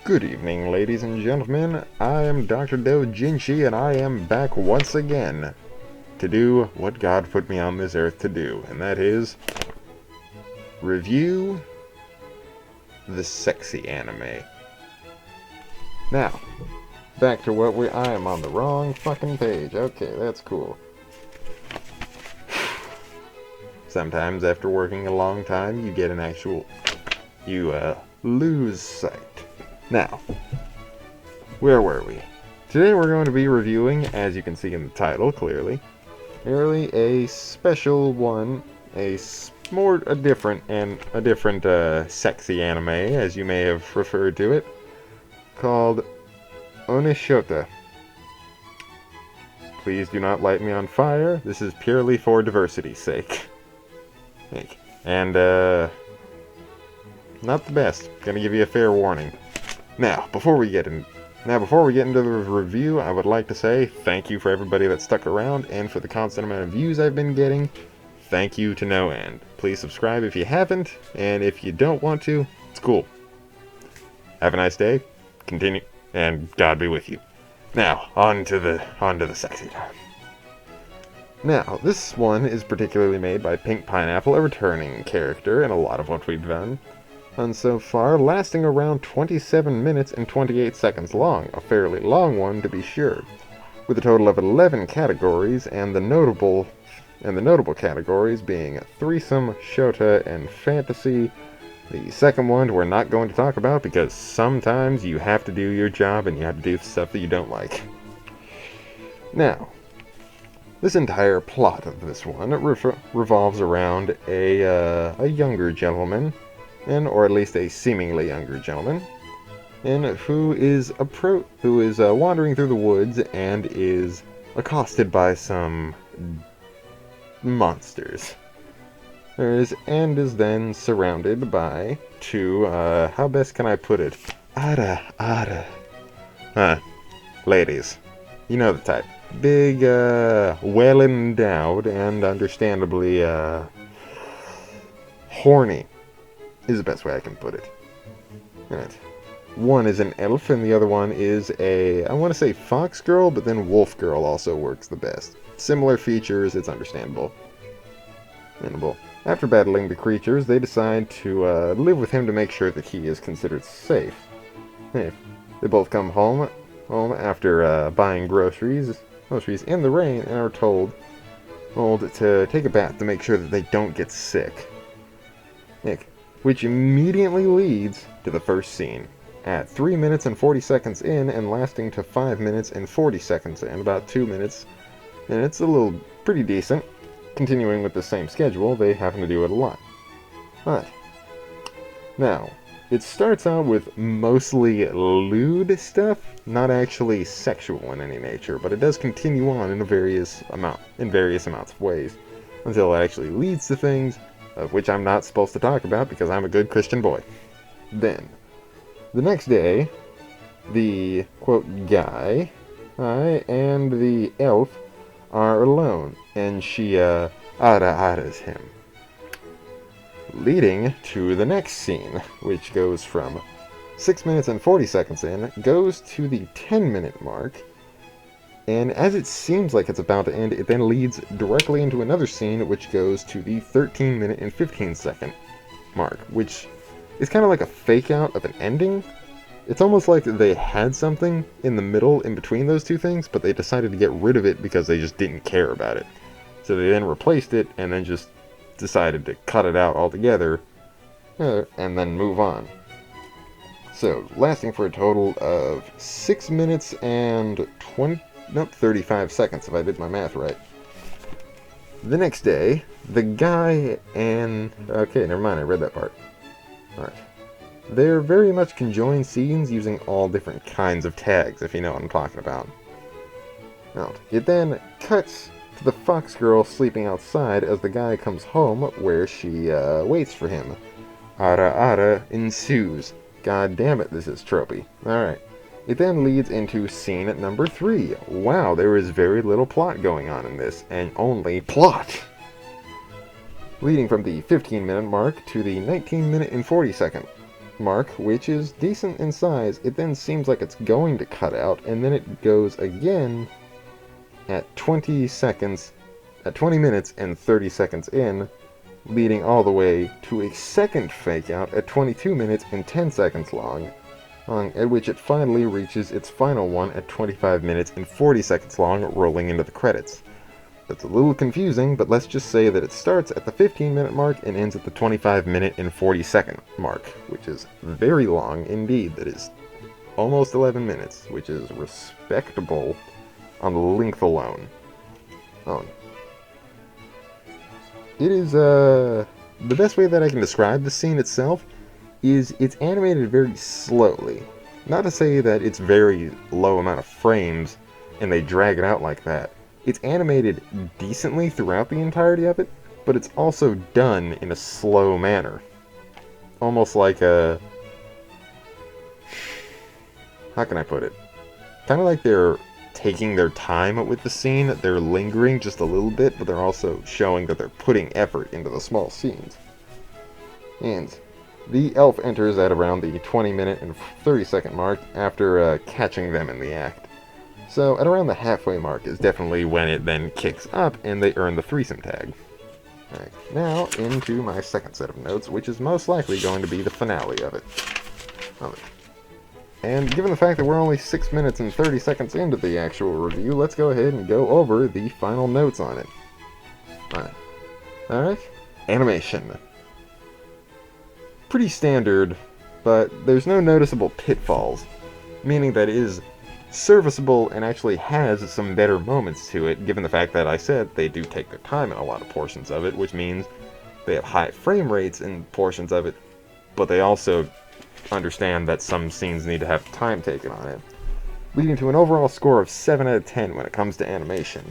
Good evening, ladies and gentlemen. I am Dr. Doujinshi, and I am back once again to do what God put me on this earth to do, and that is review the sexy anime. Now, back to what I am on the wrong fucking page. Okay, that's cool. Sometimes after working a long time, you get an actual... you lose sight. Now, where were we? Today we're going to be reviewing, as you can see in the title clearly, merely a special one, a different sexy anime, as you may have referred to it, called Oneshota. Please do not light me on fire. This is purely for diversity's sake. And not the best. Gonna give you a fair warning. Now, before we get into the review, I would like to say thank you for everybody that stuck around and for the constant amount of views I've been getting. Thank you to no end. Please subscribe if you haven't, and if you don't want to, it's cool. Have a nice day. Continue, and God be with you. Now, on to the sexy time. Now, this one is particularly made by Pink Pineapple, a returning character in a lot of what we've done so far, lasting around 27 minutes and 28 seconds long, a fairly long one to be sure, with a total of 11 categories, and the notable categories being threesome, shota, and fantasy. The second one we're not going to talk about because sometimes you have to do your job and you have to do stuff that you don't like. Now, this entire plot of this one revolves around a younger gentleman, or at least a seemingly younger gentleman, and who is wandering through the woods and is accosted by some monsters. And is then surrounded by two, how best can I put it? Ladies. You know the type. Big, well-endowed, and understandably, horny is the best way I can put it. Alright. One is an elf, and the other one is I want to say fox girl, but then wolf girl also works the best. Similar features, it's understandable. After battling the creatures, they decide to live with him to make sure that he is considered safe. They both come home after buying groceries in the rain, and are told to take a bath to make sure that they don't get sick. Which immediately leads to the first scene, at 3 minutes and 40 seconds in, and lasting to 5 minutes and 40 seconds in, about 2 minutes, and it's pretty decent. Continuing with the same schedule, they happen to do it a lot. But, now, it starts out with mostly lewd stuff, not actually sexual in any nature, but it does continue on in various amounts of ways, until it actually leads to things of which I'm not supposed to talk about because I'm a good Christian boy. Then, the next day, the, quote, guy, and the elf are alone, and she, aras him. Leading to the next scene, which goes from 6 minutes and 40 seconds in, goes to the 10-minute mark, and as it seems like it's about to end, it then leads directly into another scene, which goes to the 13-minute and 15-second mark, which is kind of like a fake-out of an ending. It's almost like they had something in the middle, in between those two things, but they decided to get rid of it because they just didn't care about it. So they then replaced it, and then just decided to cut it out altogether, and then move on. So, lasting for a total of 6 minutes and 35 seconds, if I did my math right. The next day, the guy and... okay, never mind, I read that part. Alright. They're very much conjoined scenes using all different kinds of tags, if you know what I'm talking about. It then cuts to the fox girl sleeping outside as the guy comes home, where she waits for him. Ara ensues. God damn it, this is tropey. Alright. It then leads into scene number 3. Wow, there is very little plot going on in this, and only plot! Leading from the 15-minute mark to the 19-minute and 40-second mark, which is decent in size. It then seems like it's going to cut out, and then it goes again at 20 minutes and 30 seconds in, leading all the way to a second fake out at 22 minutes and 10 seconds long, at which it finally reaches its final one at 25 minutes and 40 seconds long, rolling into the credits. That's a little confusing, but let's just say that it starts at the 15-minute mark and ends at the 25-minute and 40-second mark, which is very long indeed. That is almost 11 minutes, which is respectable on the length alone. It is, the best way that I can describe the scene itself is it's animated very slowly. Not to say that it's very low amount of frames and they drag it out like that. It's animated decently throughout the entirety of it, but it's also done in a slow manner. Almost like a... how can I put it? Kind of like they're taking their time with the scene. They're lingering just a little bit, but they're also showing that they're putting effort into the small scenes. And the elf enters at around the 20-minute and 30-second mark after catching them in the act. So at around the halfway mark is definitely when it then kicks up and they earn the threesome tag. Alright, now into my second set of notes, which is most likely going to be the finale of it. And given the fact that we're only 6 minutes and 30 seconds into the actual review, let's go ahead and go over the final notes on it. Alright, animation. Pretty standard, but there's no noticeable pitfalls, meaning that it is serviceable and actually has some better moments to it, given the fact that I said they do take their time in a lot of portions of it, which means they have high frame rates in portions of it, but they also understand that some scenes need to have time taken on it, leading to an overall score of 7 out of 10 when it comes to animation.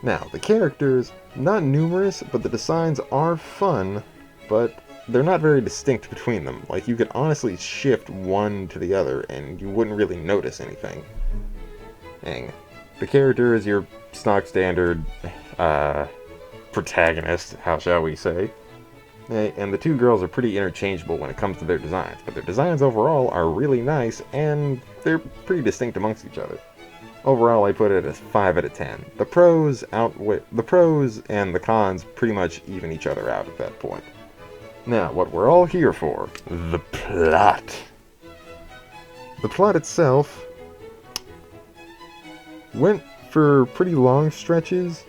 Now, the characters, not numerous, but the designs are fun, but they're not very distinct between them. Like, you could honestly shift one to the other and you wouldn't really notice anything. Dang. The character is your stock standard protagonist, how shall we say. And the two girls are pretty interchangeable when it comes to their designs, but their designs overall are really nice and they're pretty distinct amongst each other. Overall, I put it as 5 out of 10. The pros and the cons pretty much even each other out at that point. Now, what we're all here for, the plot. The plot itself went for pretty long stretches.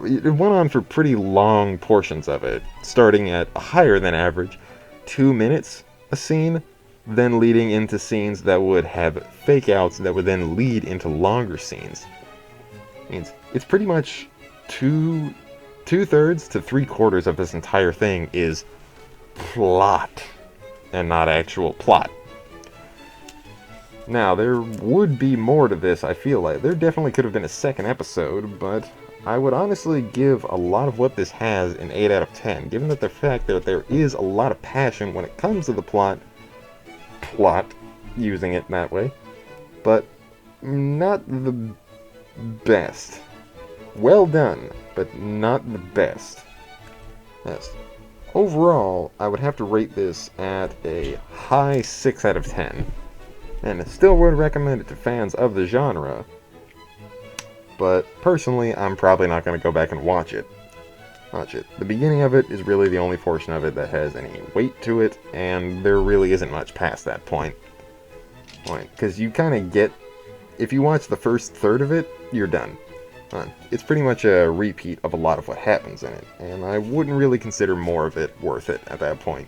It went on for pretty long portions of it, starting at a higher than average 2 minutes a scene, then leading into scenes that would have fake outs that would then lead into longer scenes. It's pretty much two-thirds to three-quarters of this entire thing is plot and not actual plot. Now, there would be more to this, I feel like. There definitely could have been a second episode, but I would honestly give a lot of what this has an 8 out of 10, given that the fact that there is a lot of passion when it comes to the plot, using it that way, but not the best. Well done, but not the best. Yes. Overall, I would have to rate this at a high 6 out of 10, and still would recommend it to fans of the genre, but personally, I'm probably not going to go back and watch it. The beginning of it is really the only portion of it that has any weight to it, and there really isn't much past that point. Because you kind of get, if you watch the first third of it, you're done. It's pretty much a repeat of a lot of what happens in it, and I wouldn't really consider more of it worth it at that point.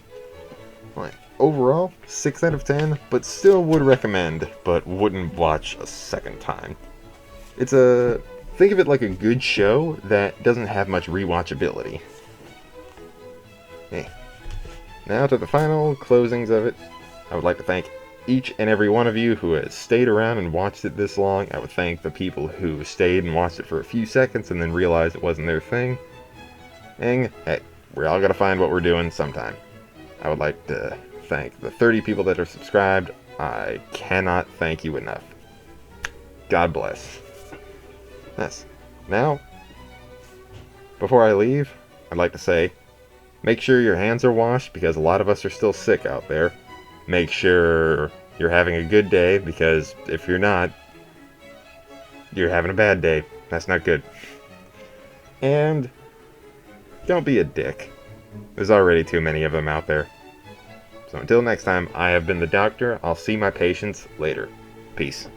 Overall, 6 out of 10, but still would recommend, but wouldn't watch a second time. Think of it like a good show that doesn't have much rewatchability. Now to the final closings of it. I would like to thank each and every one of you who has stayed around and watched it this long. I would thank the people who stayed and watched it for a few seconds and then realized it wasn't their thing. And hey, we're all gonna find what we're doing sometime. I would like to thank the 30 people that are subscribed. I cannot thank you enough. God bless. Yes. Now, before I leave, I'd like to say, Make sure your hands are washed because a lot of us are still sick out there. Make sure you're having a good day because if you're not, you're having a bad day. That's not good. And don't be a dick. There's already too many of them out there. So until next time, I have been the doctor. I'll see my patients later. Peace.